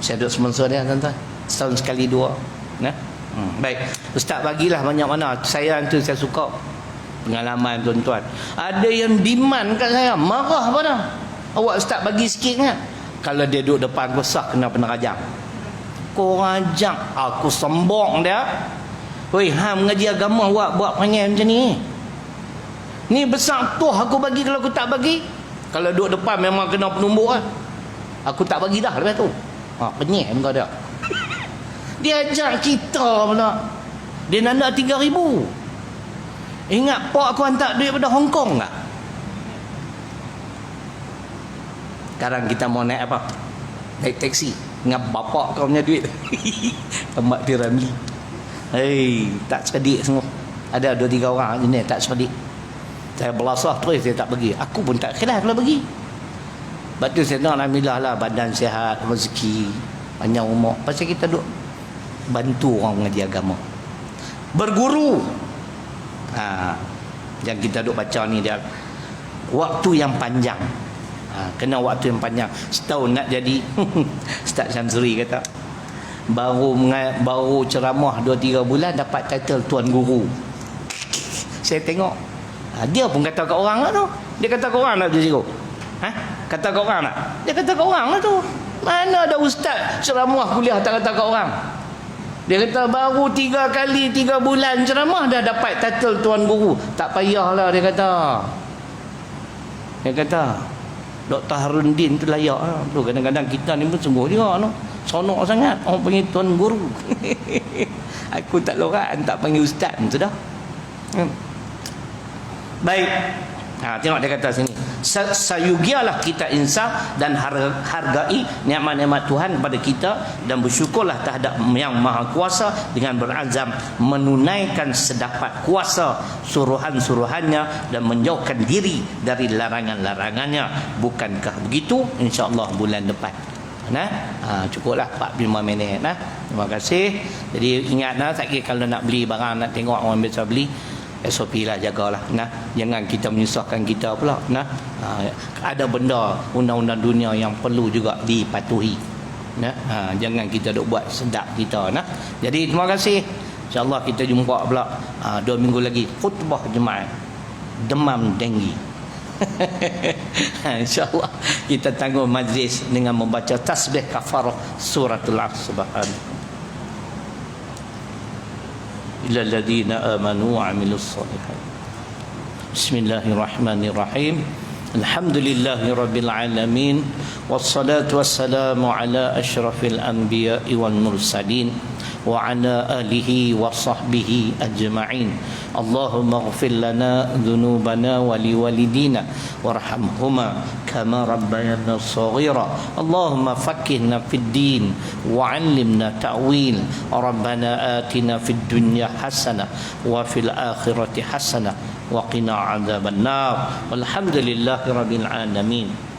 Saya duduk sponsor dia tuan-tuan. setahun sekali dua. Nah, baik. Ustaz bagilah banyak mana. Saya suka pengalaman tuan-tuan. Ada yang demand kat saya, marah apa dah. Awak ustaz bagi sikit kan? Kalau dia duduk depan aku sah kena rajam. Kau rajam, aku sembong dia. Woi, mengaji agama awak buat perangai macam ni. Ni besar tu aku bagi, kalau aku tak bagi, kalau duduk depan memang kena penumbuk lah. Aku tak bagi dah lepas tu. Penyek muka dia. Dia ajak kita pula. Dia nak 3,000. Ingat pak aku hantar duit pada Hong Kong tak? Sekarang kita mau naik apa? Naik taksi. Dengan bapak kau punya duit. Tempat di Ramli. Hei, tak cerdik semua. Ada 2-3 orang jenis tak cerdik. Saya belasah terus, saya tak bagi. Aku pun tak kelas kalau bagi. Lepas tu saya nak alhamdulillah lah, badan sihat, rezeki, panjang umur. Pasal kita duk bantu orang mengaji agama, berguru. Yang kita duk baca ni dia waktu yang panjang. Kena waktu yang panjang. Setahun nak jadi. Ustaz Syamsuri kata baru ceramah 2-3 bulan dapat title Tuan Guru. Saya tengok dia pun kata kat orang lah tu. Dia kata kat orang nak jadi cikgu. Kata kat orang nak. Dia kata kat orang lah tu. Mana ada ustaz ceramah kuliah tak kata kat orang. Dia kata baru 3 kali 3 bulan ceramah dah dapat title Tuan Guru. Tak payahlah dia kata. Dia kata Dr. Harundin tu layak lah. Tu kadang-kadang kita ni pun sungguh juga no. Sonok sangat orang panggil Tuan Guru. Aku tak lorak, tak panggil ustaz sudah. Baik. Tengok dia kata sini, sayugialah kita insaf dan hargai nikmat-nikmat Tuhan kepada kita dan bersyukurlah terhadap Yang Maha Kuasa dengan berazam menunaikan sedapat kuasa suruhan-suruhannya dan menjauhkan diri dari larangan-larangannya. Bukankah begitu? InsyaAllah bulan depan. Cukuplah 45 minit. Terima kasih. Jadi ingatlah, tak kira kalau nak beli barang, nak tengok orang biasa beli, SOP lah, jagalah. Jangan kita menyusahkan kita pula. Ada benda undang-undang dunia yang perlu juga dipatuhi. Jangan kita duk buat sedap kita. Jadi terima kasih. InsyaAllah kita jumpa pula 2 minggu lagi. Khutbah Jumaat demam denggi. InsyaAllah kita tangguh majlis dengan membaca tasbih kafarah suratul Subhanahu إلى الذين آمنوا وعملوا الصالحات. بسم الله الرحمن الرحيم. الحمد لله رب العالمين والصلاة والسلام على أشرف الأنبياء والمرسلين وعلى آله وصحبه أجمعين. اللهم اغفر لنا ذنوبنا ولوالدينا وارحمهما كما ربيانا صغيرا. اللهم فقهنا في الدين وعلمنا تأويل. ربنا آتنا في الدنيا حسنة وفي الآخرة حسنة وقنا عذاب النار. والحمد لله رب العالمين.